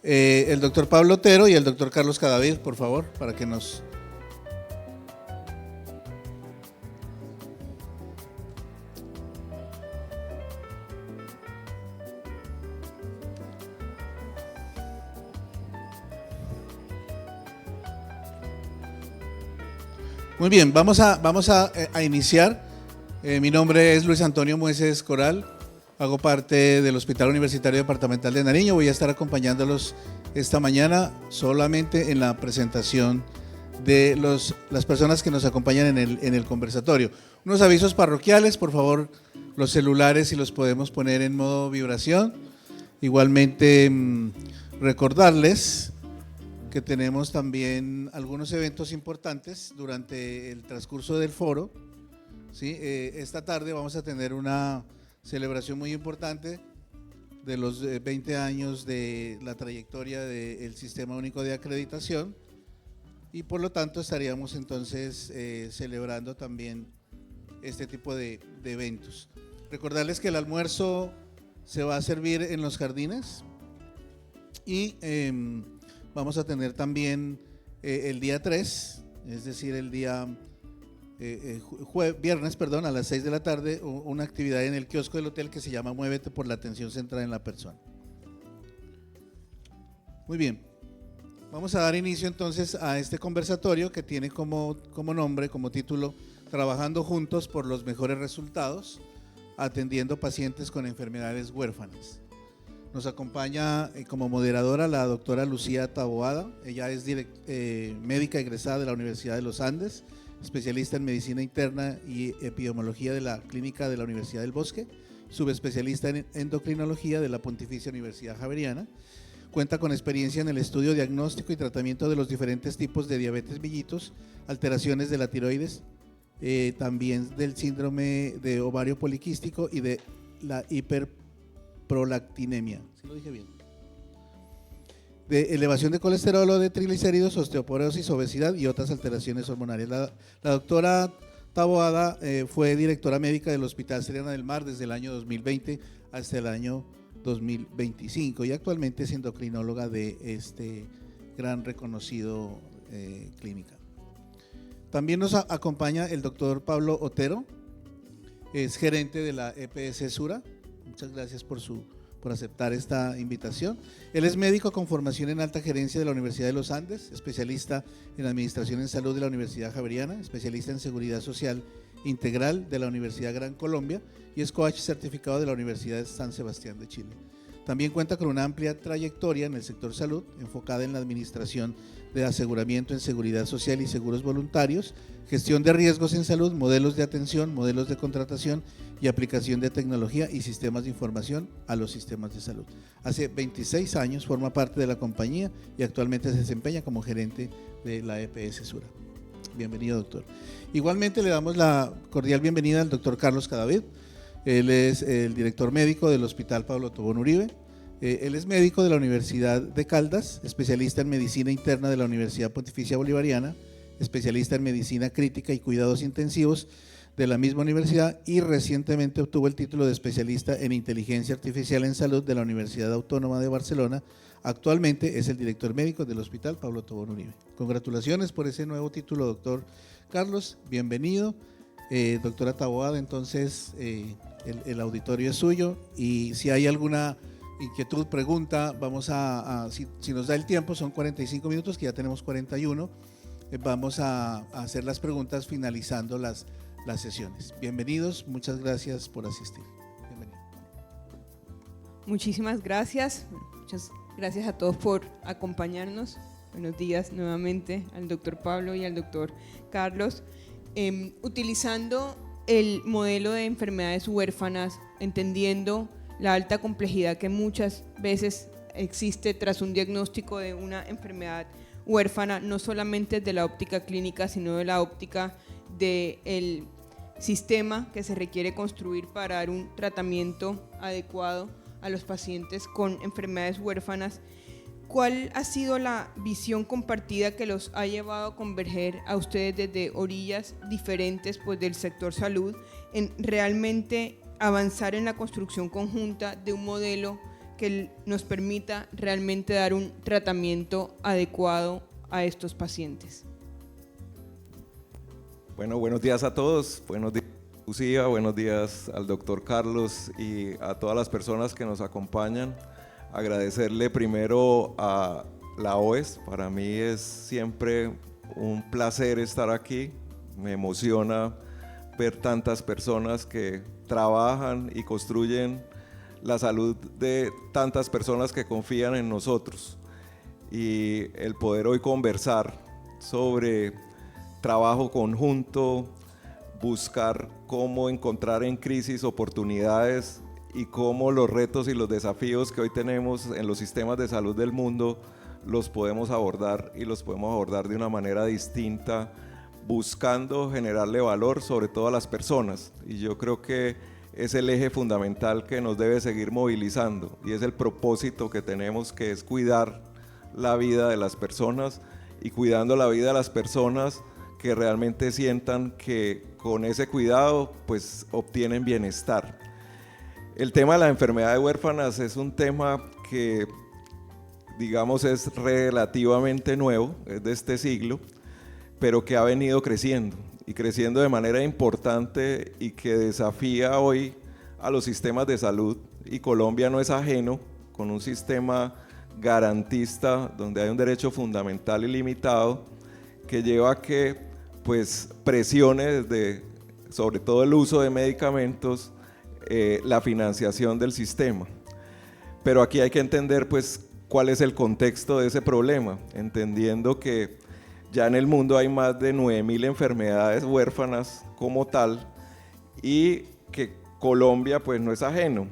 El doctor Pablo Otero y el doctor Carlos Cadavid, por favor, para que nos... Muy bien, vamos a iniciar. Mi nombre es Luis Antonio Mueces Coral, hago parte del Hospital Universitario Departamental de Nariño. Voy a estar acompañándolos esta mañana solamente en la presentación de las personas que nos acompañan en el conversatorio. Unos avisos parroquiales, por favor, los celulares si los podemos poner en modo vibración. Igualmente recordarles que tenemos también algunos eventos importantes durante el transcurso del foro. ¿Sí? Esta tarde vamos a tener una celebración muy importante de los 20 años de la trayectoria del Sistema Único de Acreditación y por lo tanto estaríamos entonces celebrando también este tipo de eventos. Recordarles que el almuerzo se va a servir en los jardines y vamos a tener también el día 3, es decir, el día viernes, a las 6 de la tarde, una actividad en el kiosco del hotel que se llama Muévete por la atención centrada en la persona. Muy bien, vamos a dar inicio entonces a este conversatorio que tiene como nombre, como título, Trabajando juntos por los mejores resultados, atendiendo pacientes con enfermedades huérfanas. Nos acompaña como moderadora la doctora Lucía Taboada. Ella es médica egresada de la Universidad de los Andes, especialista en medicina interna y epidemiología de la clínica de la Universidad del Bosque, subespecialista en endocrinología de la Pontificia Universidad Javeriana. Cuenta con experiencia en el estudio, diagnóstico y tratamiento de los diferentes tipos de diabetes mellitus, alteraciones de la tiroides, también del síndrome de ovario poliquístico y de la hiperprolactinemia. ¿Sí lo dije bien? De elevación de colesterol o de triglicéridos, osteoporosis, obesidad y otras alteraciones hormonales. La doctora Taboada fue directora médica del Hospital Serena del Mar desde el año 2020 hasta el año 2025 y actualmente es endocrinóloga de este gran reconocido clínica. También nos acompaña el doctor Pablo Otero, es gerente de la EPS Sura. Muchas gracias por aceptar esta invitación. Él es médico con formación en alta gerencia de la Universidad de los Andes, especialista en administración en salud de la Universidad Javeriana, especialista en seguridad social integral de la Universidad Gran Colombia y es coach certificado de la Universidad de San Sebastián de Chile. También cuenta con una amplia trayectoria en el sector salud, enfocada en la administración de aseguramiento en seguridad social y seguros voluntarios, gestión de riesgos en salud, modelos de atención, modelos de contratación y aplicación de tecnología y sistemas de información a los sistemas de salud. Hace 26 años forma parte de la compañía y actualmente se desempeña como gerente de la EPS Sura. Bienvenido, doctor. Igualmente le damos la cordial bienvenida al doctor Carlos Cadavid. Él es el director médico del Hospital Pablo Tobón Uribe. Él es médico de la Universidad de Caldas, especialista en medicina interna de la Universidad Pontificia Bolivariana, especialista en medicina crítica y cuidados intensivos de la misma universidad y recientemente obtuvo el título de especialista en inteligencia artificial en salud de la Universidad Autónoma de Barcelona. Actualmente es el director médico del Hospital Pablo Tobón Uribe. Congratulaciones por ese nuevo título, doctor Carlos, bienvenido. Doctora Taboada, entonces el auditorio es suyo y si hay alguna inquietud, pregunta, vamos si nos da el tiempo, son 45 minutos, que ya tenemos 41, vamos a hacer las preguntas finalizando las sesiones. Bienvenidos, muchas gracias por asistir. Bienvenido. Muchísimas gracias, muchas gracias a todos por acompañarnos. Buenos días nuevamente al doctor Pablo y al doctor Carlos. Utilizando el modelo de enfermedades huérfanas, entendiendo la alta complejidad que muchas veces existe tras un diagnóstico de una enfermedad huérfana, no solamente desde la óptica clínica, sino de la óptica del sistema que se requiere construir para dar un tratamiento adecuado a los pacientes con enfermedades huérfanas. ¿Cuál ha sido la visión compartida que los ha llevado a converger a ustedes desde orillas diferentes del sector salud en realmente avanzar en la construcción conjunta de un modelo que nos permita realmente dar un tratamiento adecuado a estos pacientes. Bueno, buenos días a todos, buenos días Lucía, buenos días al doctor Carlos y a todas las personas que nos acompañan. Agradecerle primero a la OES, para mí es siempre un placer estar aquí, me emociona ver tantas personas que trabajan y construyen la salud de tantas personas que confían en nosotros, y el poder hoy conversar sobre trabajo conjunto, buscar cómo encontrar en crisis oportunidades y cómo los retos y los desafíos que hoy tenemos en los sistemas de salud del mundo los podemos abordar, y los podemos abordar de una manera distinta, buscando generarle valor sobre todo a las personas. Y yo creo que es el eje fundamental que nos debe seguir movilizando, y es el propósito que tenemos, que es cuidar la vida de las personas, y cuidando la vida de las personas que realmente sientan que con ese cuidado pues obtienen bienestar. El tema de la enfermedad de huérfanas es un tema que digamos es relativamente nuevo, es de este siglo, pero que ha venido creciendo y creciendo de manera importante, y que desafía hoy a los sistemas de salud, y Colombia no es ajeno, con un sistema garantista donde hay un derecho fundamental ilimitado que lleva a que pues presione desde sobre todo el uso de medicamentos, la financiación del sistema. Pero aquí hay que entender pues cuál es el contexto de ese problema, entendiendo que ya en el mundo hay más de 9.000 enfermedades huérfanas como tal, y que Colombia pues no es ajeno.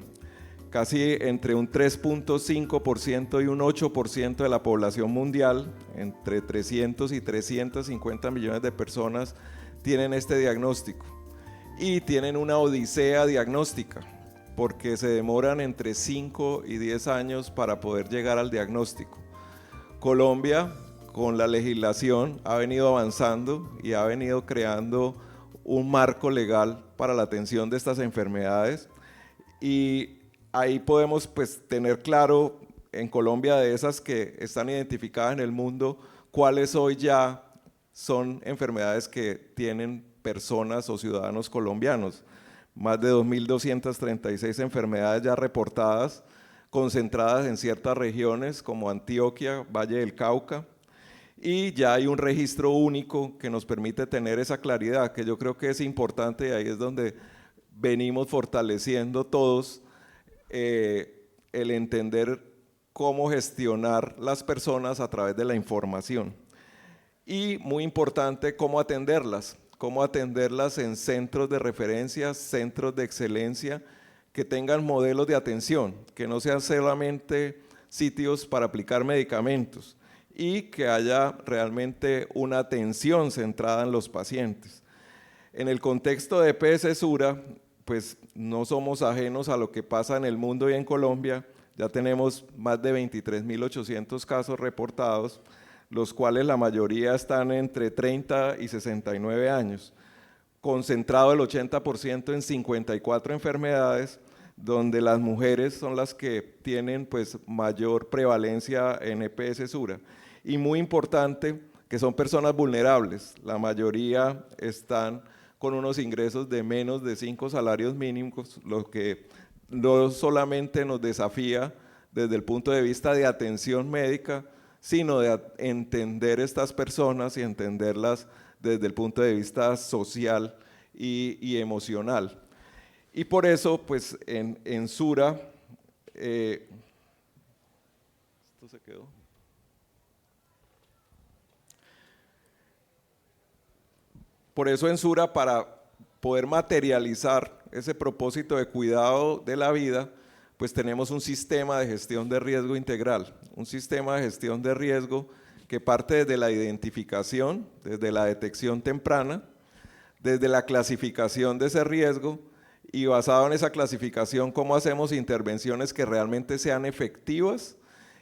Casi entre un 3.5% y un 8% de la población mundial, entre 300 y 350 millones de personas, tienen este diagnóstico, y tienen una odisea diagnóstica, porque se demoran entre 5 y 10 años para poder llegar al diagnóstico. Colombia, con la legislación, ha venido avanzando y ha venido creando un marco legal para la atención de estas enfermedades, y ahí podemos pues tener claro en Colombia, de esas que están identificadas en el mundo, cuáles hoy ya son enfermedades que tienen personas o ciudadanos colombianos. Más de 2.236 enfermedades ya reportadas, concentradas en ciertas regiones como Antioquia, Valle del Cauca, y ya hay un registro único que nos permite tener esa claridad, que yo creo que es importante, y ahí es donde venimos fortaleciendo todos el entender cómo gestionar las personas a través de la información, y muy importante cómo atenderlas en centros de referencia, centros de excelencia, que tengan modelos de atención, que no sean solamente sitios para aplicar medicamentos, y que haya realmente una atención centrada en los pacientes. En el contexto de EPS Sura, pues no somos ajenos a lo que pasa en el mundo y en Colombia. Ya tenemos más de 23.800 casos reportados, los cuales la mayoría están entre 30 y 69 años, concentrado el 80% en 54 enfermedades, donde las mujeres son las que tienen pues mayor prevalencia en EPS Sura. Y muy importante, que son personas vulnerables, la mayoría están con unos ingresos de menos de 5 salarios mínimos, lo que no solamente nos desafía desde el punto de vista de atención médica, sino de entender estas personas y entenderlas desde el punto de vista social y emocional. Y por eso, pues en Sura, esto se quedó. Por eso en Sura, para poder materializar ese propósito de cuidado de la vida, pues tenemos un sistema de gestión de riesgo integral, un sistema de gestión de riesgo que parte desde la identificación, desde la detección temprana, desde la clasificación de ese riesgo, y basado en esa clasificación, cómo hacemos intervenciones que realmente sean efectivas,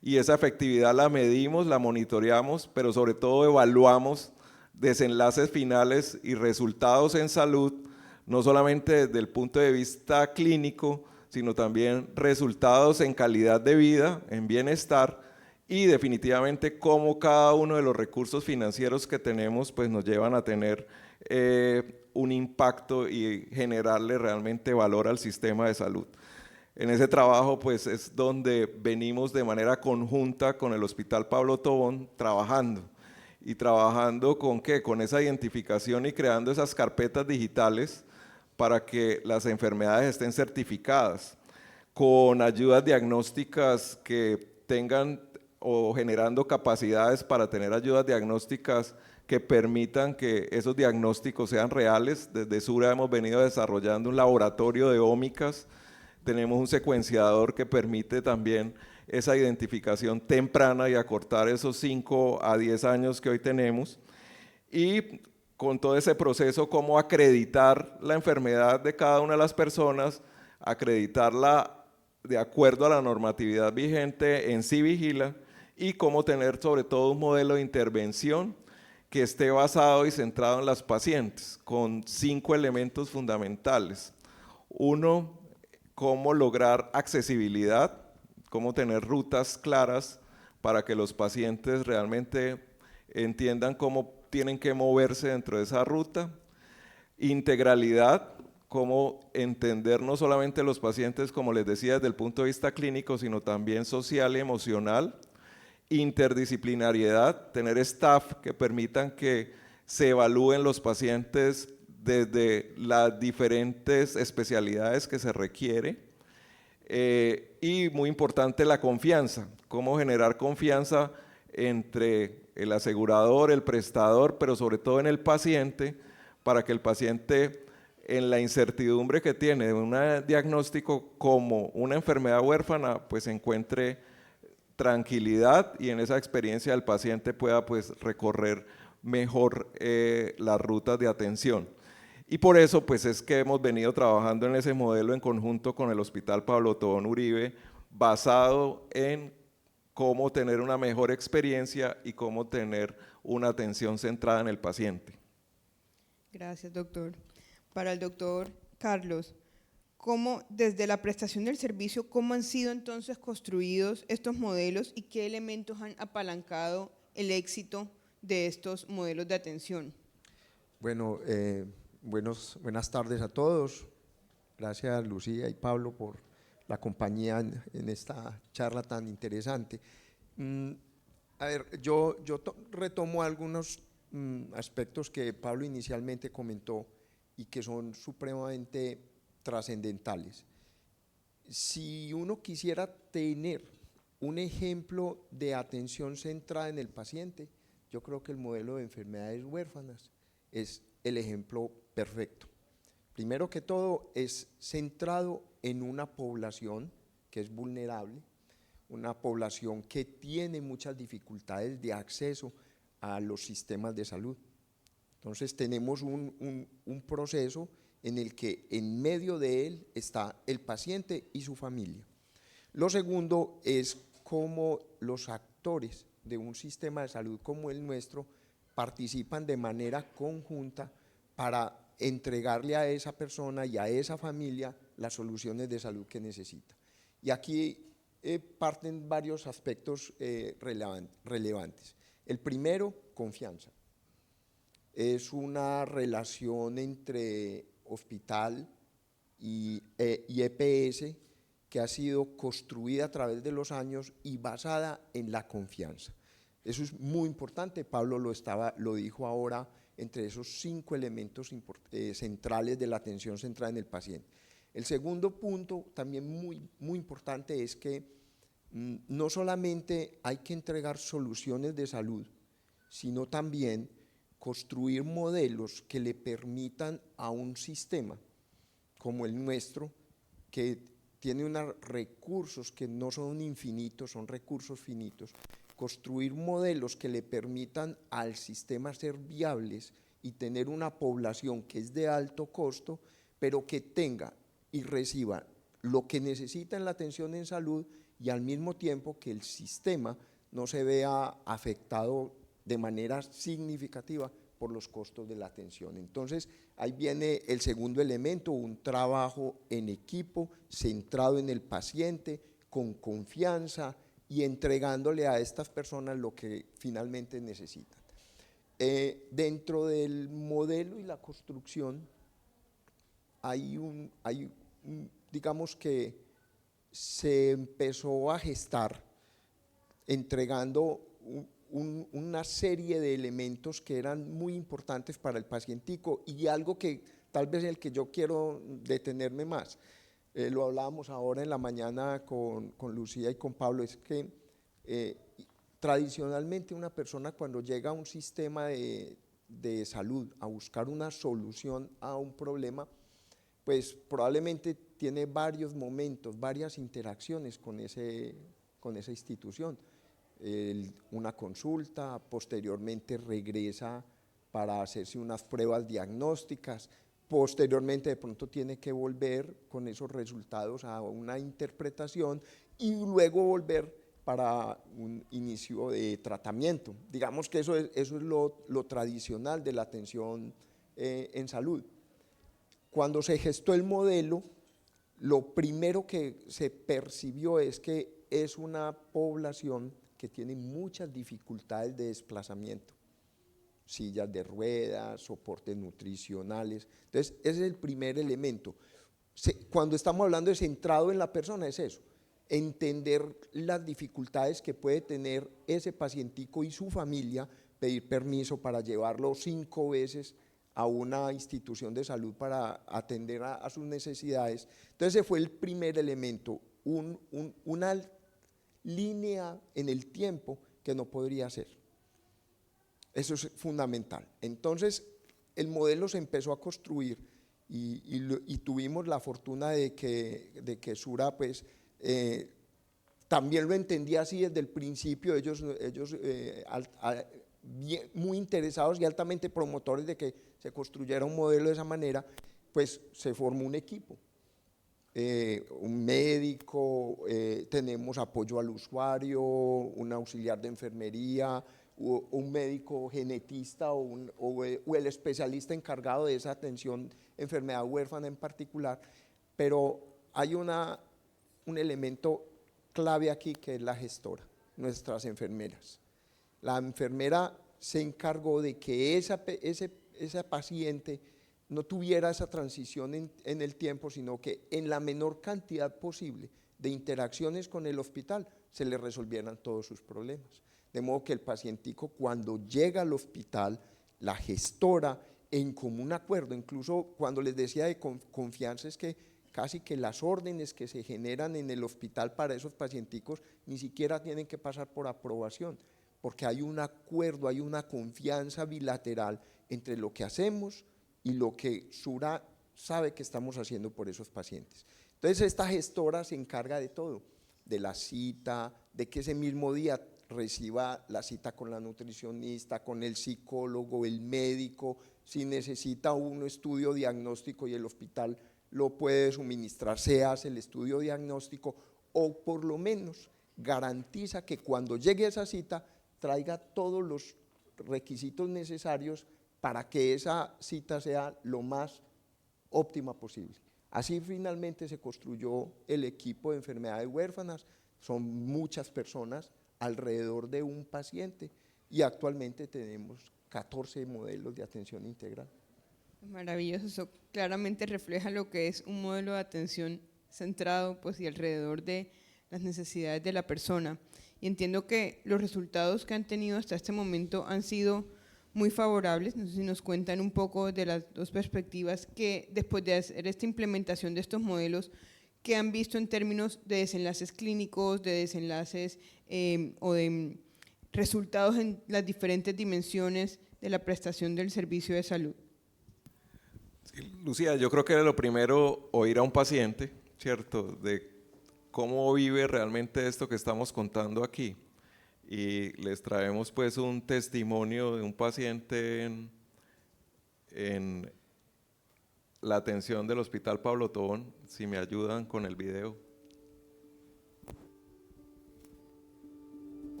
y esa efectividad la medimos, la monitoreamos, pero sobre todo evaluamos desenlaces finales y resultados en salud, no solamente desde el punto de vista clínico, sino también resultados en calidad de vida, en bienestar, y definitivamente cómo cada uno de los recursos financieros que tenemos pues nos llevan a tener un impacto y generarle realmente valor al sistema de salud. En ese trabajo pues es donde venimos de manera conjunta con el Hospital Pablo Tobón trabajando. ¿Y trabajando con qué? Con esa identificación y creando esas carpetas digitales para que las enfermedades estén certificadas, con ayudas diagnósticas que tengan o generando capacidades para tener ayudas diagnósticas que permitan que esos diagnósticos sean reales. Desde Sura hemos venido desarrollando un laboratorio de ómicas, tenemos un secuenciador que permite también esa identificación temprana y acortar esos 5 a 10 años que hoy tenemos, y con todo ese proceso, cómo acreditar la enfermedad de cada una de las personas, acreditarla de acuerdo a la normatividad vigente en Civigila, y cómo tener sobre todo un modelo de intervención que esté basado y centrado en las pacientes, con 5 elementos fundamentales. Uno, cómo lograr accesibilidad, cómo tener rutas claras para que los pacientes realmente entiendan cómo tienen que moverse dentro de esa ruta. Integralidad, cómo entender no solamente los pacientes, como les decía, desde el punto de vista clínico, sino también social y emocional. Interdisciplinariedad, tener staff que permitan que se evalúen los pacientes desde las diferentes especialidades que se requiere. Y muy importante, la confianza, cómo generar confianza entre el asegurador, el prestador, pero sobre todo en el paciente, para que el paciente, en la incertidumbre que tiene de un diagnóstico como una enfermedad huérfana, pues encuentre tranquilidad, y en esa experiencia el paciente pueda pues recorrer mejor las rutas de atención. Y por eso pues es que hemos venido trabajando en ese modelo en conjunto con el Hospital Pablo Tobón Uribe, basado en cómo tener una mejor experiencia y cómo tener una atención centrada en el paciente. Gracias, doctor. Para el doctor Carlos, ¿cómo, desde la prestación del servicio, cómo han sido entonces construidos estos modelos y qué elementos han apalancado el éxito de estos modelos de atención? Bueno, buenas tardes a todos. Gracias, Lucía y Pablo, por la compañía en esta charla tan interesante. A ver, yo retomo algunos aspectos que Pablo inicialmente comentó y que son supremamente trascendentales. Si uno quisiera tener un ejemplo de atención centrada en el paciente, yo creo que el modelo de enfermedades huérfanas es el ejemplo perfecto. Primero que todo, es centrado en una población que es vulnerable, una población que tiene muchas dificultades de acceso a los sistemas de salud. Entonces tenemos un proceso en el que en medio de él está el paciente y su familia. Lo segundo es cómo los actores de un sistema de salud como el nuestro participan de manera conjunta para entregarle a esa persona y a esa familia las soluciones de salud que necesita. Y aquí parten varios aspectos relevantes. El primero, confianza. Es una relación entre hospital y EPS que ha sido construida a través de los años y basada en la confianza. Eso es muy importante, Pablo lo dijo ahora, entre esos 5 elementos centrales de la atención centrada en el paciente. El segundo punto, también muy importante, es que no solamente hay que entregar soluciones de salud, sino también construir modelos que le permitan a un sistema como el nuestro, que tiene unos recursos que no son infinitos, son recursos finitos, construir modelos que le permitan al sistema ser viables y tener una población que es de alto costo, pero que tenga y reciba lo que necesita en la atención en salud, y al mismo tiempo que el sistema no se vea afectado de manera significativa por los costos de la atención. Entonces, ahí viene el segundo elemento, un trabajo en equipo, centrado en el paciente, con confianza y entregándole a estas personas lo que finalmente necesitan. Dentro del modelo y la construcción, digamos que se empezó a gestar entregando una serie de elementos que eran muy importantes para el pacientico y algo que tal vez el que yo quiero detenerme más, lo hablábamos ahora en la mañana con Lucía y con Pablo, es que tradicionalmente una persona cuando llega a un sistema de salud a buscar una solución a un problema, pues probablemente tiene varios momentos, varias interacciones con esa institución. Una consulta, posteriormente regresa para hacerse unas pruebas diagnósticas, posteriormente de pronto tiene que volver con esos resultados a una interpretación y luego volver para un inicio de tratamiento. Digamos que eso es lo tradicional de la atención en salud. Cuando se gestó el modelo, lo primero que se percibió es que es una población que tiene muchas dificultades de desplazamiento, sillas de ruedas, soportes nutricionales. Entonces, ese es el primer elemento. Cuando estamos hablando de centrado en la persona, es eso, entender las dificultades que puede tener ese pacientico y su familia, pedir permiso para llevarlo 5 veces a una institución de salud para atender a sus necesidades. Entonces, ese fue el primer elemento, una línea en el tiempo que no podría ser. Eso es fundamental. Entonces, el modelo se empezó a construir y tuvimos la fortuna de que Sura pues, también lo entendía así desde el principio, ellos muy interesados y altamente promotores de que se construyera un modelo de esa manera, pues se formó un equipo. Un médico, tenemos apoyo al usuario, un auxiliar de enfermería, un médico genetista o el especialista encargado de esa atención enfermedad huérfana en particular, pero hay un elemento clave aquí que es la gestora, nuestras enfermeras. La enfermera se encargó de que esa paciente no tuviera esa transición en el tiempo, sino que en la menor cantidad posible de interacciones con el hospital se le resolvieran todos sus problemas. De modo que el pacientico cuando llega al hospital, la gestora en común acuerdo, incluso cuando les decía de confianza es que casi que las órdenes que se generan en el hospital para esos pacienticos ni siquiera tienen que pasar por aprobación, porque hay un acuerdo, hay una confianza bilateral entre lo que hacemos y lo que Sura sabe que estamos haciendo por esos pacientes. Entonces esta gestora se encarga de todo, de la cita, de que ese mismo día reciba la cita con la nutricionista, con el psicólogo, el médico, si necesita un estudio diagnóstico y el hospital lo puede suministrar, se hace el estudio diagnóstico o por lo menos garantiza que cuando llegue a esa cita traiga todos los requisitos necesarios para que esa cita sea lo más óptima posible. Así finalmente se construyó el equipo de enfermedades huérfanas, son muchas personas alrededor de un paciente y actualmente tenemos 14 modelos de atención integral. Maravilloso, eso claramente refleja lo que es un modelo de atención centrado pues, y alrededor de las necesidades de la persona. Y entiendo que los resultados que han tenido hasta este momento han sido muy favorables. No sé si nos cuentan un poco de las dos perspectivas que después de hacer esta implementación de estos modelos, que han visto en términos de desenlaces clínicos, de desenlaces o de resultados en las diferentes dimensiones de la prestación del servicio de salud. Sí, Lucía, yo creo que era lo primero oír a un paciente, ¿cierto? De cómo vive realmente esto que estamos contando aquí. Y les traemos pues un testimonio de un paciente en la atención del Hospital Pablo Tobón, si me ayudan con el video.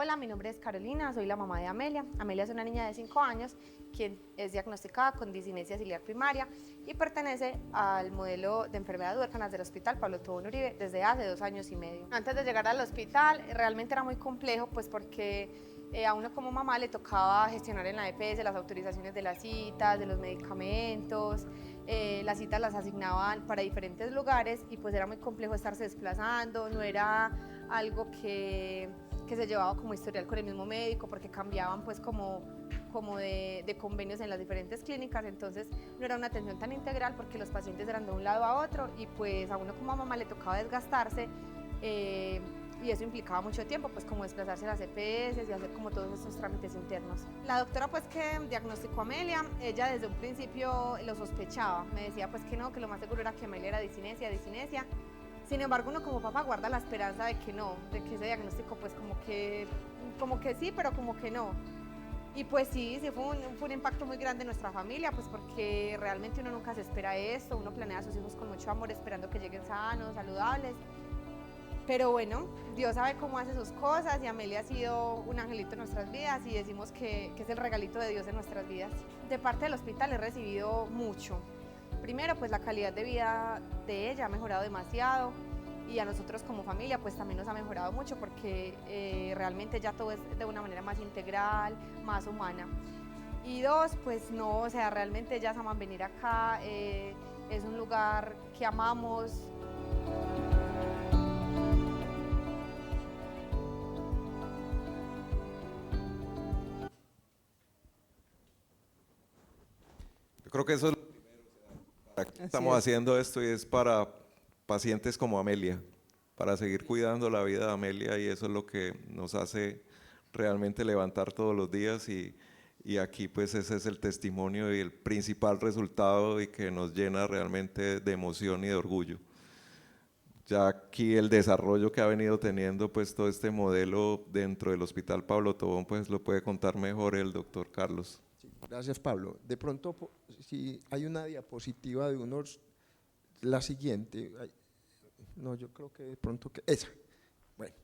Hola, mi nombre es Carolina, soy la mamá de Amelia. Amelia es una niña de 5 años, quien es diagnosticada con discinesia ciliar primaria y pertenece al modelo de enfermedad de huérfanas del Hospital Pablo Tobón Uribe desde hace 2 años y medio. Antes de llegar al hospital realmente era muy complejo, pues porque a uno como mamá le tocaba gestionar en la EPS las autorizaciones de las citas, de los medicamentos. Las citas las asignaban para diferentes lugares y pues era muy complejo estarse desplazando, no era algo que se llevaba como historial con el mismo médico porque cambiaban pues como de convenios en las diferentes clínicas, entonces no era una atención tan integral porque los pacientes eran de un lado a otro y pues a uno como mamá le tocaba desgastarse y eso implicaba mucho tiempo, pues como desplazarse a las EPS y hacer como todos esos trámites internos. La doctora pues que diagnosticó a Amelia, ella desde un principio lo sospechaba, me decía pues que no, que lo más seguro era que Amelia era discinesia. Sin embargo, uno como papá guarda la esperanza de que no, de que ese diagnóstico pues como que sí, pero como que no. Y pues sí fue un impacto muy grande en nuestra familia, pues porque realmente uno nunca se espera esto, uno planea a sus hijos con mucho amor esperando que lleguen sanos, saludables. Pero bueno, Dios sabe cómo hace sus cosas y Amelia ha sido un angelito en nuestras vidas y decimos que es el regalito de Dios en nuestras vidas. De parte del hospital he recibido mucho. Primero, pues la calidad de vida de ella ha mejorado demasiado y a nosotros como familia pues también nos ha mejorado mucho porque realmente ya todo es de una manera más integral, más humana. Y dos, pues no, o sea, realmente ellas aman venir acá, es un lugar que amamos. Yo creo que eso es lo primero, ¿para qué estamos haciendo esto? Y es para pacientes como Amelia, para seguir cuidando la vida de Amelia, y eso es lo que nos hace realmente levantar todos los días y aquí pues ese es el testimonio y el principal resultado y que nos llena realmente de emoción y de orgullo. Ya aquí el desarrollo que ha venido teniendo pues todo este modelo dentro del Hospital Pablo Tobón pues lo puede contar mejor el doctor Carlos. Sí, gracias, Pablo. De pronto, si hay una diapositiva de unos, la siguiente, no, yo creo que de pronto, esa. Bueno,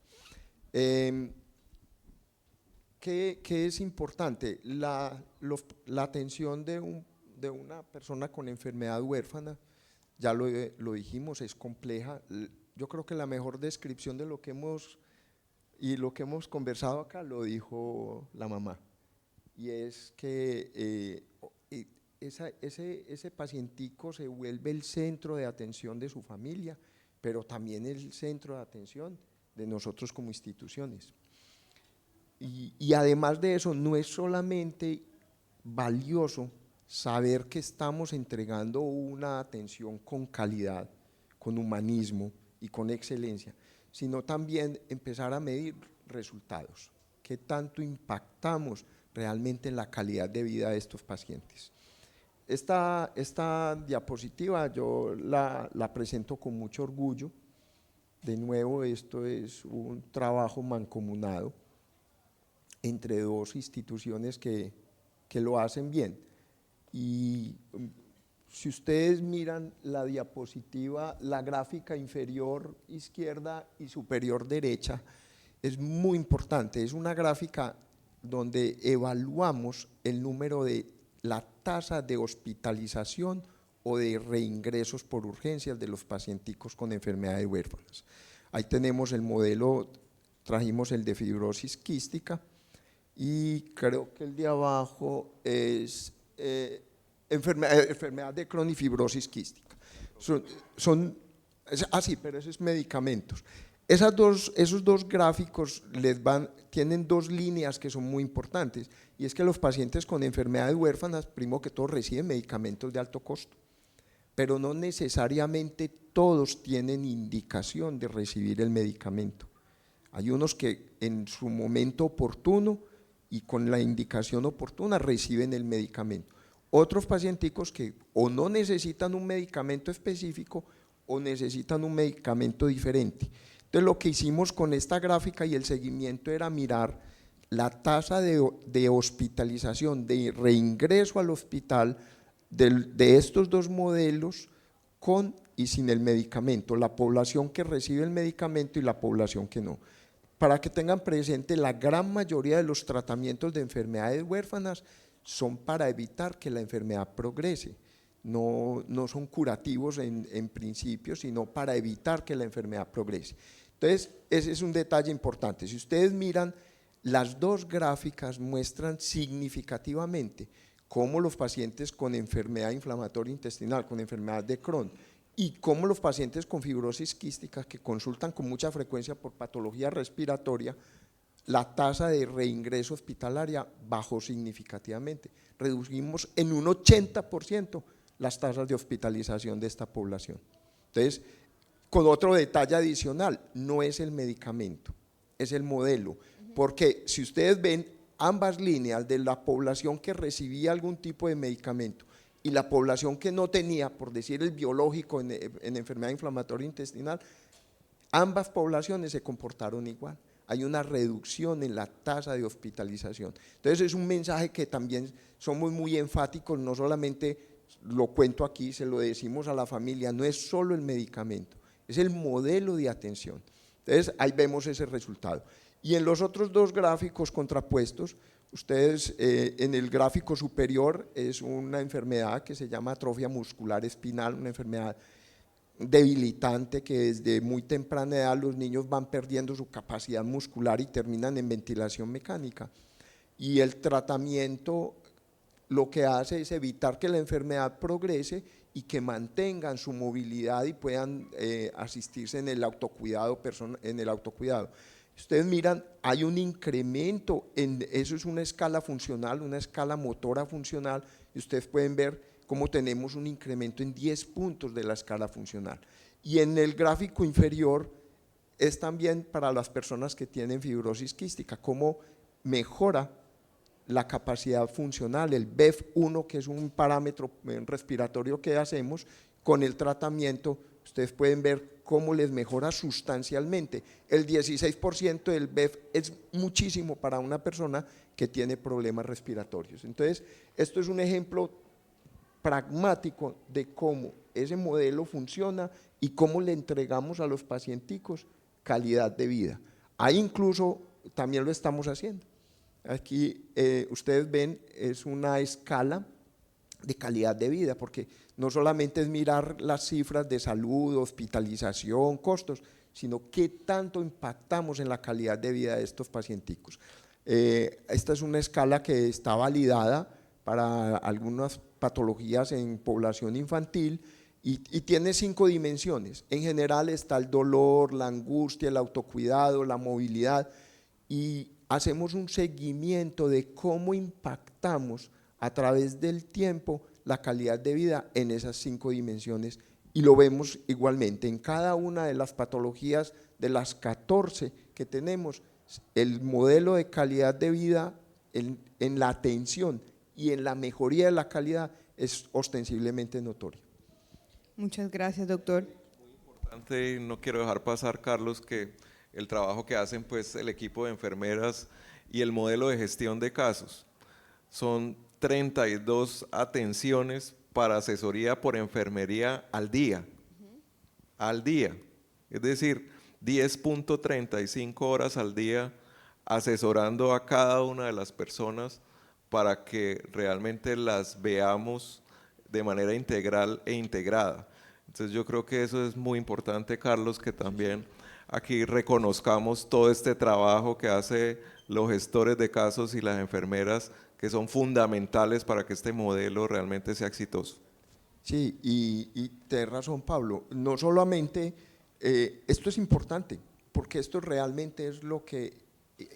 ¿qué es importante? La atención de una persona con enfermedad huérfana, ya lo dijimos, es compleja. Yo creo que la mejor descripción de lo que hemos conversado acá lo dijo la mamá, y es que ese pacientico se vuelve el centro de atención de su familia, pero también el centro de atención de nosotros como instituciones. Y además de eso, no es solamente valioso saber que estamos entregando una atención con calidad, con humanismo y con excelencia, sino también empezar a medir resultados, qué tanto impactamos realmente en la calidad de vida de estos pacientes. Esta diapositiva yo la presento con mucho orgullo. De nuevo, esto es un trabajo mancomunado entre dos instituciones que lo hacen bien. Y si ustedes miran la diapositiva, la gráfica inferior izquierda y superior derecha, es muy importante, es una gráfica donde evaluamos el número de la tasa de hospitalización o de reingresos por urgencias de los pacienticos con enfermedades huérfanas. Ahí tenemos el modelo, trajimos el de fibrosis quística y creo que el de abajo es enfermedad de Crohn y fibrosis quística. Pero esos medicamentos. Esos dos gráficos tienen dos líneas que son muy importantes, y es que los pacientes con enfermedades huérfanas, primero que todo, reciben medicamentos de alto costo, pero no necesariamente todos tienen indicación de recibir el medicamento. Hay unos que en su momento oportuno y con la indicación oportuna reciben el medicamento. Otros pacienticos que o no necesitan un medicamento específico o necesitan un medicamento diferente. Entonces lo que hicimos con esta gráfica y el seguimiento era mirar la tasa de hospitalización, de reingreso al hospital de estos dos modelos con y sin el medicamento, la población que recibe el medicamento y la población que no. para que tengan presente, la gran mayoría de los tratamientos de enfermedades huérfanas son para evitar que la enfermedad progrese. No son curativos en principio, sino para evitar que la enfermedad progrese. Entonces, ese es un detalle importante. Si ustedes miran, las dos gráficas muestran significativamente cómo los pacientes con enfermedad inflamatoria intestinal, con enfermedad de Crohn, y cómo los pacientes con fibrosis quística que consultan con mucha frecuencia por patología respiratoria, la tasa de reingreso hospitalaria bajó significativamente. Reducimos en un 80% las tasas de hospitalización de esta población. Entonces, con otro detalle adicional, no es el medicamento, es el modelo, porque si ustedes ven ambas líneas de la población que recibía algún tipo de medicamento y la población que no tenía, por decir el biológico en enfermedad inflamatoria intestinal, ambas poblaciones se comportaron igual. Hay una reducción en la tasa de hospitalización. Entonces es un mensaje que también somos muy enfáticos, no solamente lo cuento aquí, se lo decimos a la familia, no es solo el medicamento, es el modelo de atención. Entonces ahí vemos ese resultado. Y en los otros dos gráficos contrapuestos, ustedes en el gráfico superior es una enfermedad que se llama atrofia muscular espinal, una enfermedad debilitante que desde muy temprana edad los niños van perdiendo su capacidad muscular y terminan en ventilación mecánica. Y el tratamiento lo que hace es evitar que la enfermedad progrese y que mantengan su movilidad y puedan asistirse en el autocuidado. Ustedes miran, hay un incremento, eso es una escala funcional, una escala motora funcional, y ustedes pueden ver cómo tenemos un incremento en 10 puntos de la escala funcional. Y en el gráfico inferior es también para las personas que tienen fibrosis quística, cómo mejora la capacidad funcional, el BEF1, que es un parámetro respiratorio que hacemos, con el tratamiento, ustedes pueden ver cómo les mejora sustancialmente. El 16% del BEF es muchísimo para una persona que tiene problemas respiratorios. Entonces, esto es un ejemplo pragmático de cómo ese modelo funciona y cómo le entregamos a los pacienticos calidad de vida. Ahí incluso también lo estamos haciendo. Aquí ustedes ven, es una escala de calidad de vida, porque no solamente es mirar las cifras de salud, hospitalización, costos, sino qué tanto impactamos en la calidad de vida de estos pacienticos. Esta es una escala que está validada para algunas patologías en población infantil y tiene 5 dimensiones. En general está el dolor, la angustia, el autocuidado, la movilidad, y hacemos un seguimiento de cómo impactamos a través del tiempo la calidad de vida en esas 5 dimensiones, y lo vemos igualmente en cada una de las patologías de las 14 que tenemos. El modelo de calidad de vida en la atención y en la mejoría de la calidad es ostensiblemente notorio. Muchas gracias, doctor. Muy importante, no quiero dejar pasar, Carlos, que el trabajo que hacen pues el equipo de enfermeras y el modelo de gestión de casos. Son 32 atenciones para asesoría por enfermería al día, es decir, 10.35 horas al día asesorando a cada una de las personas para que realmente las veamos de manera integral e integrada. Entonces yo creo que eso es muy importante, Carlos, que también aquí reconozcamos todo este trabajo que hacen los gestores de casos y las enfermeras, que son fundamentales para que este modelo realmente sea exitoso. Sí, y tienes razón, Pablo, no solamente, esto es importante, porque esto realmente es lo que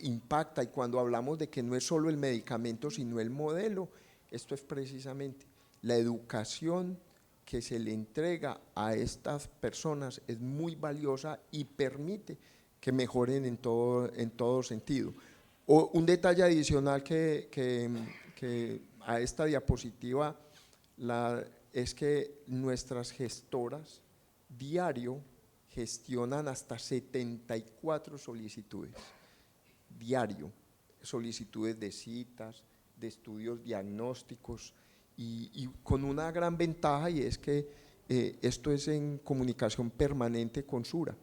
impacta, y cuando hablamos de que no es solo el medicamento, sino el modelo, esto es precisamente la educación que se le entrega a estas personas es muy valiosa y permite que mejoren en todo sentido. Un detalle adicional que a esta diapositiva es que nuestras gestoras diario gestionan hasta 74 solicitudes, diario, solicitudes de citas, de estudios diagnósticos, y con una gran ventaja, y es que esto es en comunicación permanente con Sura.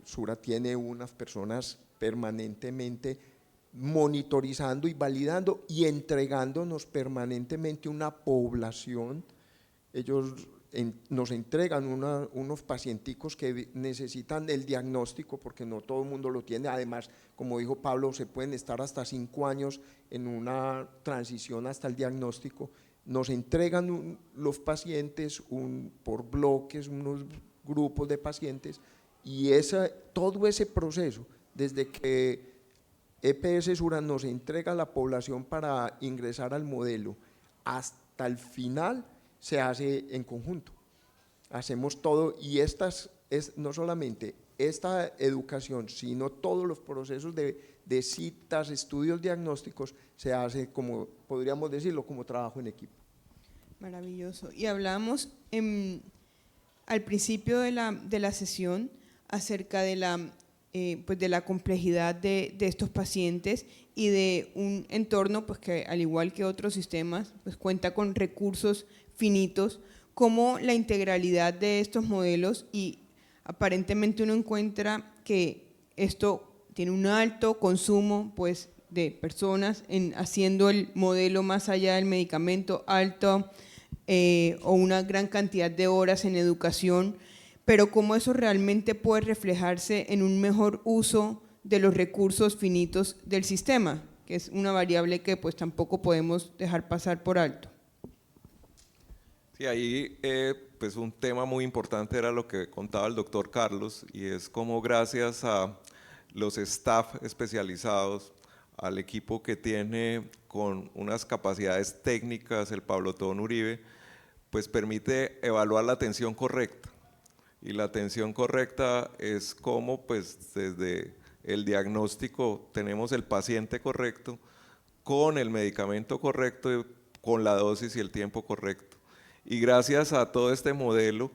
Sura tiene unas personas permanentemente monitorizando y validando y entregándonos permanentemente una población. Ellos nos entregan unos pacienticos que necesitan el diagnóstico, porque no todo el mundo lo tiene. Además, como dijo Pablo, se pueden estar hasta 5 años en una transición hasta el diagnóstico. Nos entregan los pacientes por bloques, unos grupos de pacientes, y todo ese proceso, desde que EPS Sura nos entrega la población para ingresar al modelo hasta el final, se hace en conjunto. Hacemos todo, y no solamente esta educación, sino todos los procesos de citas, estudios diagnósticos, se hace, como podríamos decirlo, como trabajo en equipo. Maravilloso. Y hablamos al principio de la sesión acerca de la complejidad de estos pacientes y de un entorno pues, que, al igual que otros sistemas, pues, cuenta con recursos finitos, como la integralidad de estos modelos, y aparentemente uno encuentra que esto tiene un alto consumo pues, de personas haciendo el modelo más allá del medicamento, alto o una gran cantidad de horas en educación, pero cómo eso realmente puede reflejarse en un mejor uso de los recursos finitos del sistema, que es una variable que pues tampoco podemos dejar pasar por alto. Sí, ahí pues un tema muy importante era lo que contaba el doctor Carlos, y es cómo gracias a los staff especializados, al equipo que tiene con unas capacidades técnicas, el Pablo Tobón Uribe, pues permite evaluar la atención correcta. Y la atención correcta es cómo pues desde el diagnóstico tenemos el paciente correcto, con el medicamento correcto, con la dosis y el tiempo correcto. Y gracias a todo este modelo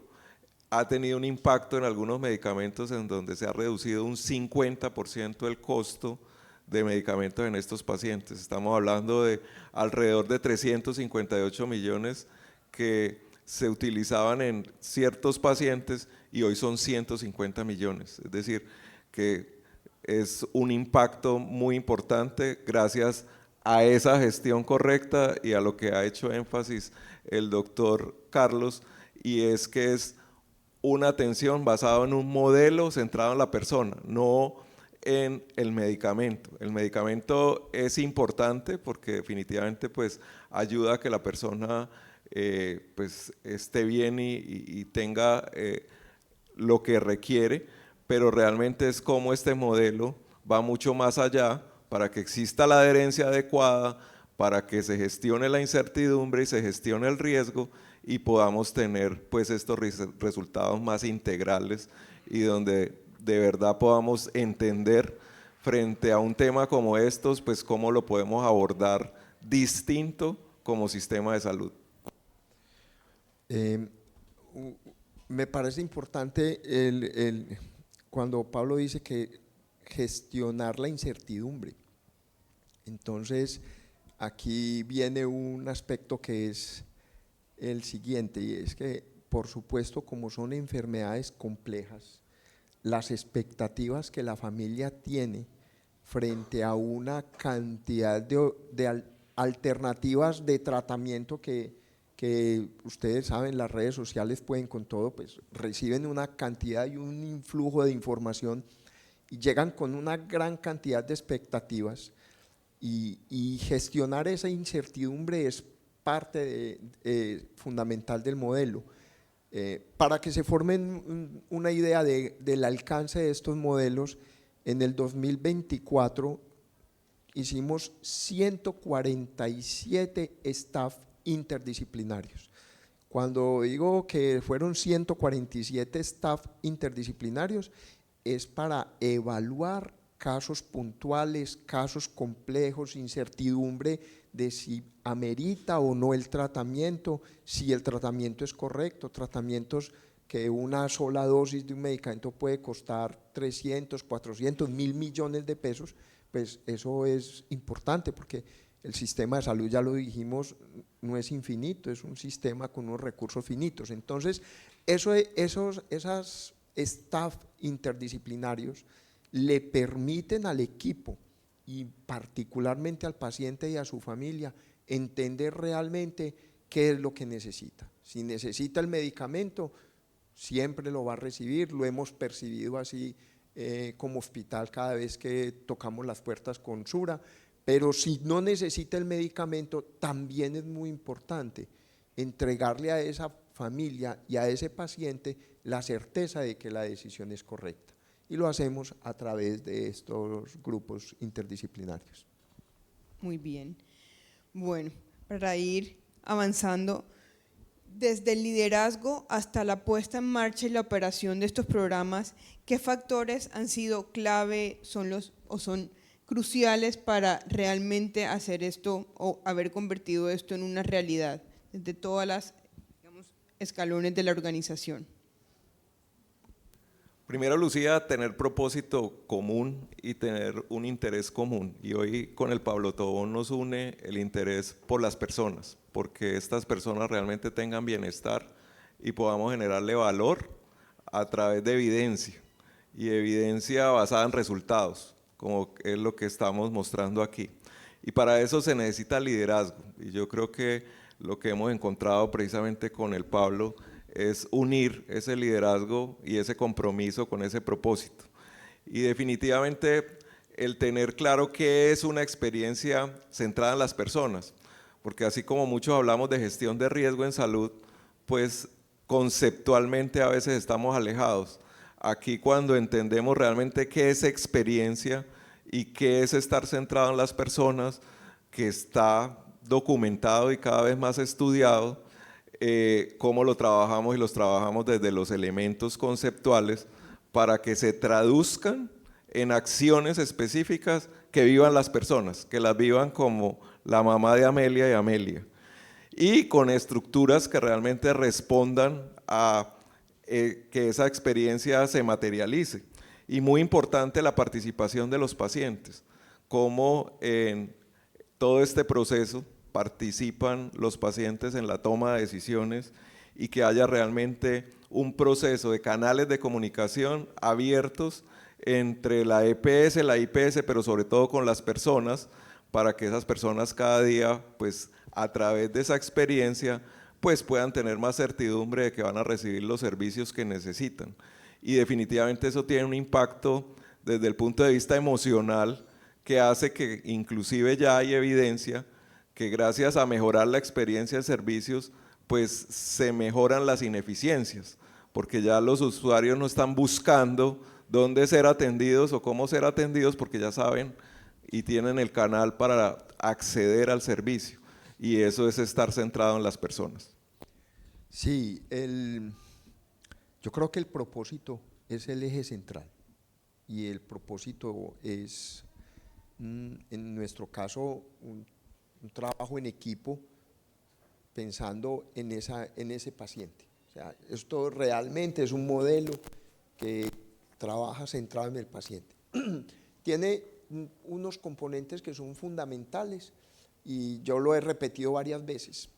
ha tenido un impacto en algunos medicamentos en donde se ha reducido un 50% el costo de medicamentos en estos pacientes. Estamos hablando de alrededor de 358 millones que se utilizaban en ciertos pacientes y hoy son 150 millones. Es decir, que es un impacto muy importante gracias a esa gestión correcta y a lo que ha hecho énfasis el doctor Carlos, y es que es una atención basada en un modelo centrado en la persona, no en el medicamento. El medicamento es importante porque definitivamente pues, ayuda a que la persona pues, esté bien y tenga lo que requiere, pero realmente es como este modelo va mucho más allá para que exista la adherencia adecuada, para que se gestione la incertidumbre y se gestione el riesgo y podamos tener pues estos resultados más integrales y donde de verdad podamos entender frente a un tema como estos, pues cómo lo podemos abordar distinto como sistema de salud. Me parece importante cuando Pablo dice que gestionar la incertidumbre. Entonces, aquí viene un aspecto que es el siguiente, y es que, por supuesto, como son enfermedades complejas, las expectativas que la familia tiene frente a una cantidad de alternativas de tratamiento que ustedes saben, las redes sociales pueden con todo, pues reciben una cantidad y un influjo de información y llegan con una gran cantidad de expectativas, y gestionar esa incertidumbre es parte fundamental del modelo. Para que se formen una idea del alcance de estos modelos, en el 2024 hicimos 147 staff interdisciplinarios. Cuando digo que fueron 147 staff interdisciplinarios, es para evaluar casos puntuales, casos complejos, incertidumbre de si amerita o no el tratamiento, si el tratamiento es correcto, tratamientos que una sola dosis de un medicamento puede costar 300, 400, 1.000 millones de pesos, pues eso es importante porque el sistema de salud, ya lo dijimos, no es infinito, es un sistema con unos recursos finitos. Entonces, esas staff interdisciplinarios le permiten al equipo y particularmente al paciente y a su familia entender realmente qué es lo que necesita. Si necesita el medicamento, siempre lo va a recibir, lo hemos percibido así como hospital cada vez que tocamos las puertas con Sura, pero si no necesita el medicamento, también es muy importante entregarle a esa familia y a ese paciente la certeza de que la decisión es correcta. Y lo hacemos a través de estos grupos interdisciplinarios. Muy bien. Bueno, para ir avanzando, desde el liderazgo hasta la puesta en marcha y la operación de estos programas, ¿qué factores han sido clave, son cruciales para realmente hacer esto o haber convertido esto en una realidad desde todas las, digamos, escalones de la organización? Primero, Lucía, tener propósito común y tener un interés común. Y hoy con el Pablo Tobón nos une el interés por las personas, porque estas personas realmente tengan bienestar y podamos generarle valor a través de evidencia, y evidencia basada en resultados, como es lo que estamos mostrando aquí. Y para eso se necesita liderazgo, y yo creo que lo que hemos encontrado precisamente con el Pablo es unir ese liderazgo y ese compromiso con ese propósito. Y definitivamente el tener claro qué es una experiencia centrada en las personas, porque así como muchos hablamos de gestión de riesgo en salud, pues conceptualmente a veces estamos alejados. Aquí cuando entendemos realmente qué es experiencia y qué es estar centrado en las personas, que está documentado y cada vez más estudiado, cómo lo trabajamos, y los trabajamos desde los elementos conceptuales para que se traduzcan en acciones específicas que vivan las personas, que las vivan como la mamá de Amelia y Amelia, y con estructuras que realmente respondan a que esa experiencia se materialice. Y muy importante la participación de los pacientes, cómo en todo este proceso participan los pacientes en la toma de decisiones, y que haya realmente un proceso de canales de comunicación abiertos entre la EPS, la IPS, pero sobre todo con las personas, para que esas personas cada día, pues a través de esa experiencia, pues puedan tener más certidumbre de que van a recibir los servicios que necesitan. Y definitivamente eso tiene un impacto desde el punto de vista emocional, que hace que inclusive ya hay evidencia que gracias a mejorar la experiencia de servicios, pues se mejoran las ineficiencias, porque ya los usuarios no están buscando dónde ser atendidos o cómo ser atendidos, porque ya saben y tienen el canal para acceder al servicio, y eso es estar centrado en las personas. Sí, yo creo que el propósito es el eje central, y el propósito es, en nuestro caso, un trabajo en equipo pensando en ese paciente. O sea, esto realmente es un modelo que trabaja centrado en el paciente. Tiene unos componentes que son fundamentales, y yo lo he repetido varias veces,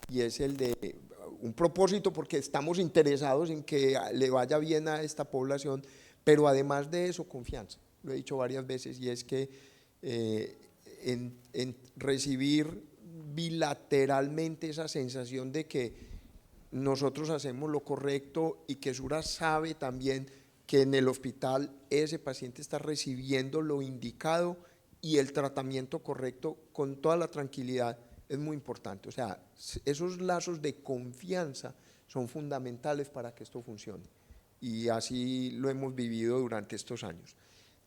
y es el de un propósito, porque estamos interesados en que le vaya bien a esta población, pero además de eso, confianza. Lo he dicho varias veces, y es que en recibir bilateralmente esa sensación de que nosotros hacemos lo correcto, y que Sura sabe también que en el hospital ese paciente está recibiendo lo indicado y el tratamiento correcto con toda la tranquilidad, es muy importante. O sea, esos lazos de confianza son fundamentales para que esto funcione, y así lo hemos vivido durante estos años.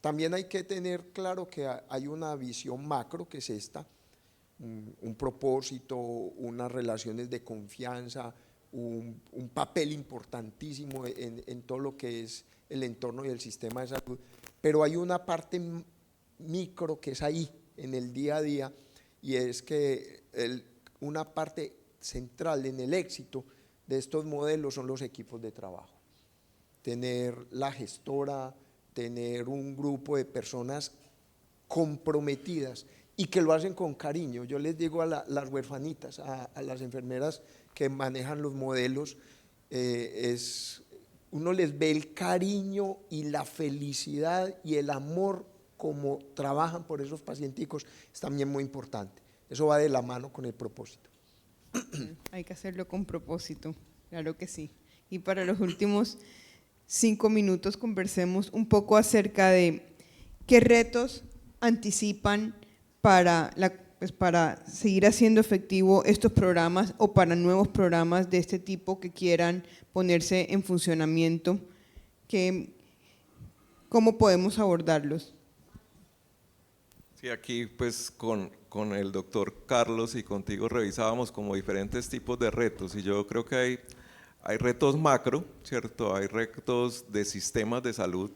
También hay que tener claro que hay una visión macro, que es esta, un propósito, unas relaciones de confianza, un papel importantísimo en todo lo que es el entorno y el sistema de salud, pero hay una parte micro que es ahí, en el día a día, y es que una parte central en el éxito de estos modelos son los equipos de trabajo. Tener la gestora, tener un grupo de personas comprometidas y que lo hacen con cariño. Yo les digo a las huerfanitas, a las enfermeras que manejan los modelos, es uno les ve el cariño y la felicidad y el amor como trabajan por esos pacienticos, es también muy importante. Eso va de la mano con el propósito. Hay que hacerlo con propósito, claro que sí. Y para los últimos 5 minutos conversemos un poco acerca de qué retos anticipan para seguir haciendo efectivo estos programas o para nuevos programas de este tipo que quieran ponerse en funcionamiento. ¿Cómo podemos abordarlos? Sí, aquí pues con el doctor Carlos y contigo revisábamos como diferentes tipos de retos y yo creo que hay retos macro, ¿cierto? Hay retos de sistemas de salud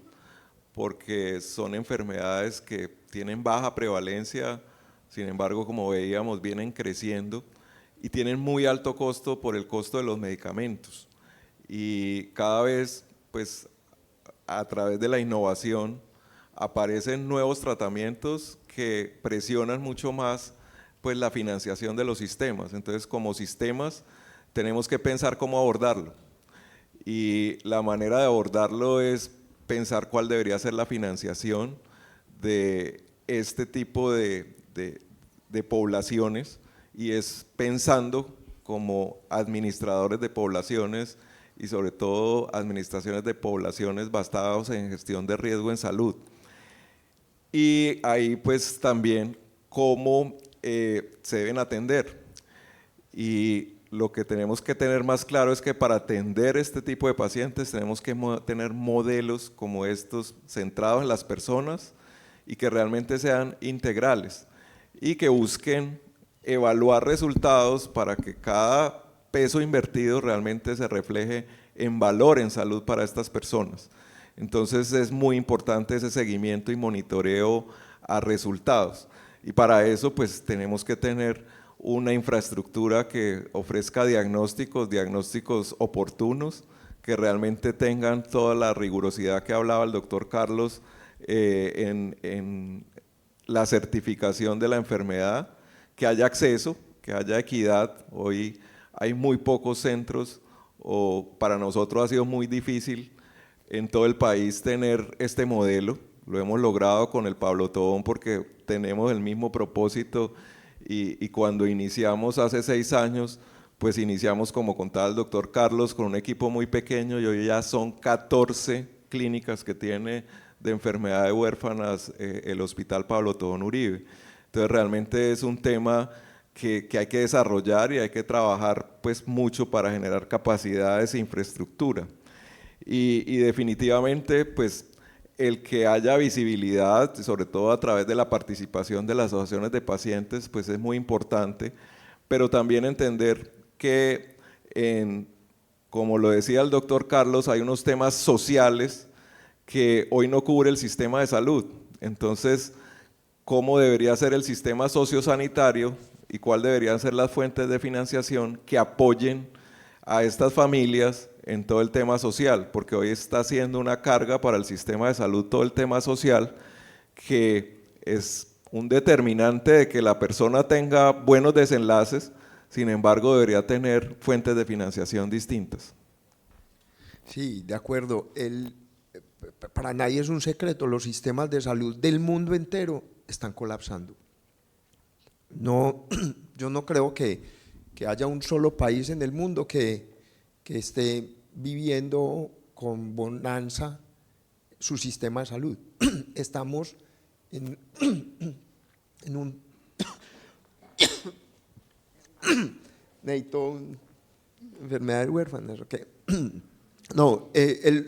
porque son enfermedades que tienen baja prevalencia, sin embargo, como veíamos, vienen creciendo y tienen muy alto costo por el costo de los medicamentos. Y cada vez, pues, a través de la innovación, aparecen nuevos tratamientos que presionan mucho más pues, la financiación de los sistemas. Entonces, como sistemas, tenemos que pensar cómo abordarlo. Y la manera de abordarlo es pensar cuál debería ser la financiación de este tipo de poblaciones y es pensando como administradores de poblaciones y sobre todo administraciones de poblaciones basadas en gestión de riesgo en salud. Y ahí pues también cómo se deben atender. Y lo que tenemos que tener más claro es que para atender este tipo de pacientes tenemos que tener modelos como estos centrados en las personas y que realmente sean integrales y que busquen evaluar resultados para que cada peso invertido realmente se refleje en valor en salud para estas personas. Entonces es muy importante ese seguimiento y monitoreo a resultados y para eso pues tenemos que tener una infraestructura que ofrezca diagnósticos oportunos, que realmente tengan toda la rigurosidad que hablaba el doctor Carlos en la certificación de la enfermedad, que haya acceso, que haya equidad. Hoy hay muy pocos centros, o para nosotros ha sido muy difícil en todo el país tener este modelo. Lo hemos logrado con el Pablo Tobón porque tenemos el mismo propósito y cuando iniciamos hace 6 años, pues iniciamos, como contaba el doctor Carlos, con un equipo muy pequeño y hoy ya son 14 clínicas que tiene de enfermedades huérfanas el Hospital Pablo Tobón Uribe. Entonces realmente es un tema que hay que desarrollar y hay que trabajar pues mucho para generar capacidades e infraestructura. Y definitivamente pues el que haya visibilidad, sobre todo a través de la participación de las asociaciones de pacientes, pues es muy importante, pero también entender que, como lo decía el doctor Carlos, hay unos temas sociales que hoy no cubre el sistema de salud. Entonces, ¿cómo debería ser el sistema sociosanitario y cuál deberían ser las fuentes de financiación que apoyen a estas familias en todo el tema social? Porque hoy está siendo una carga para el sistema de salud todo el tema social, que es un determinante de que la persona tenga buenos desenlaces, sin embargo debería tener fuentes de financiación distintas. Sí, de acuerdo. Para nadie es un secreto, los sistemas de salud del mundo entero están colapsando. No, yo no creo que haya un solo país en el mundo que esté viviendo con bonanza su sistema de salud. Estamos en un necesito enfermedades huérfanas, ¿ok? No,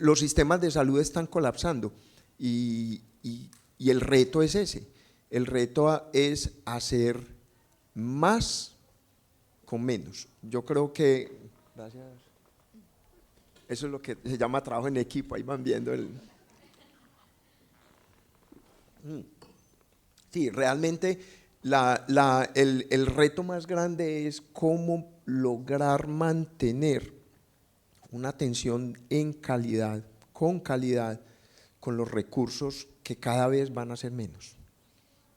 los sistemas de salud están colapsando y el reto es ese. El reto es hacer más con menos. Yo creo que, gracias, eso es lo que se llama trabajo en equipo, ahí van viendo el… Sí, realmente el reto más grande es cómo lograr mantener una atención en calidad, con los recursos que cada vez van a ser menos.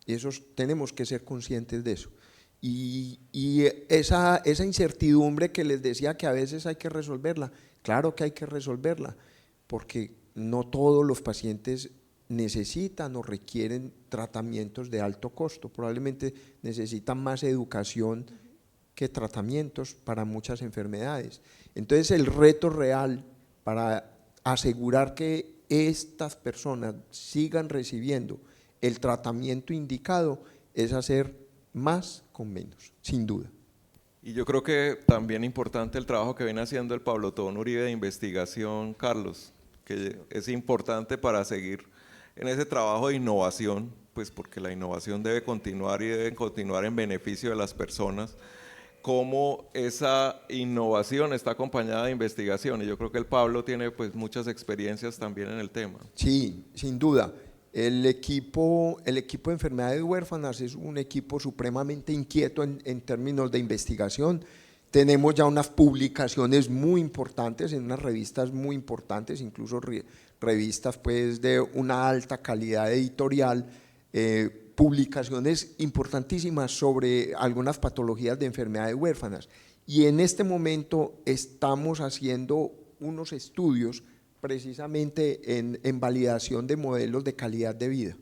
Y tenemos que ser conscientes de eso. Y esa incertidumbre que les decía que a veces hay que resolverla, claro que hay que resolverla, porque no todos los pacientes necesitan o requieren tratamientos de alto costo, probablemente necesitan más educación que tratamientos para muchas enfermedades. Entonces el reto real para asegurar que estas personas sigan recibiendo el tratamiento indicado es hacer más con menos, sin duda. Y yo creo que también importante el trabajo que viene haciendo el Pablo Tobón Uribe de investigación, Carlos, que es importante para seguir en ese trabajo de innovación, pues porque la innovación debe continuar y debe continuar en beneficio de las personas, cómo esa innovación está acompañada de investigación, y yo creo que el Pablo tiene pues muchas experiencias también en el tema. Sí, sin duda. El equipo de enfermedades huérfanas es un equipo supremamente inquieto en términos de investigación. Tenemos ya unas publicaciones muy importantes en unas revistas muy importantes, incluso revistas pues de una alta calidad editorial, publicaciones importantísimas sobre algunas patologías de enfermedades huérfanas. Y en este momento estamos haciendo unos estudios precisamente en validación de modelos de calidad de vida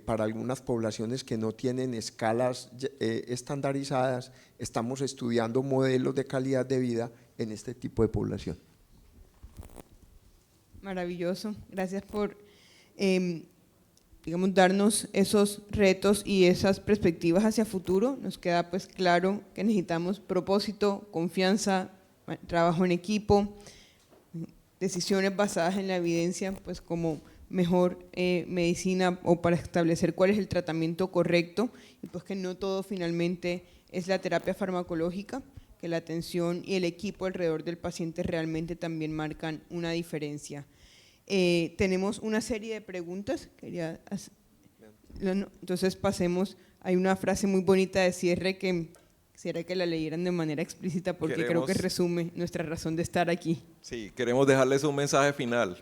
para algunas poblaciones que no tienen escalas estandarizadas. Estamos estudiando modelos de calidad de vida en este tipo de población. Maravilloso, gracias por digamos, darnos esos retos y esas perspectivas hacia futuro. Nos queda pues claro que necesitamos propósito, confianza, trabajo en equipo, decisiones basadas en la evidencia, pues como mejor medicina o para establecer cuál es el tratamiento correcto, y pues que no todo finalmente es la terapia farmacológica, que la atención y el equipo alrededor del paciente realmente también marcan una diferencia. Tenemos una serie de preguntas, entonces pasemos, hay una frase muy bonita de cierre que quisiera que la leyeran de manera explícita porque creo que resume nuestra razón de estar aquí. Sí, queremos dejarles un mensaje final.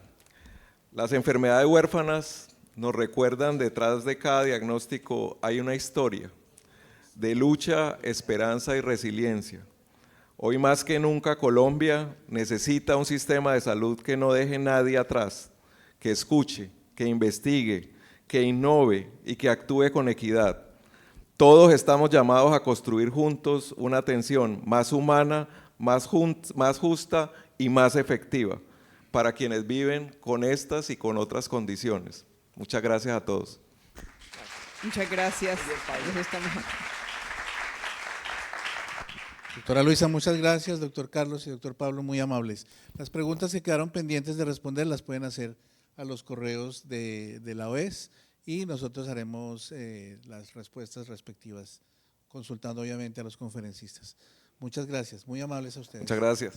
Las enfermedades huérfanas nos recuerdan detrás de cada diagnóstico hay una historia de lucha, esperanza y resiliencia. Hoy más que nunca Colombia necesita un sistema de salud que no deje nadie atrás, que escuche, que investigue, que innove y que actúe con equidad. Todos estamos llamados a construir juntos una atención más humana, más justa y más efectiva para quienes viven con estas y con otras condiciones. Muchas gracias a todos. Muchas gracias. Doctora Luisa, muchas gracias. Doctor Carlos y doctor Pablo, muy amables. Las preguntas que quedaron pendientes de responder las pueden hacer a los correos de la OES y nosotros haremos las respuestas respectivas, consultando obviamente a los conferencistas. Muchas gracias, muy amables a ustedes. Muchas gracias.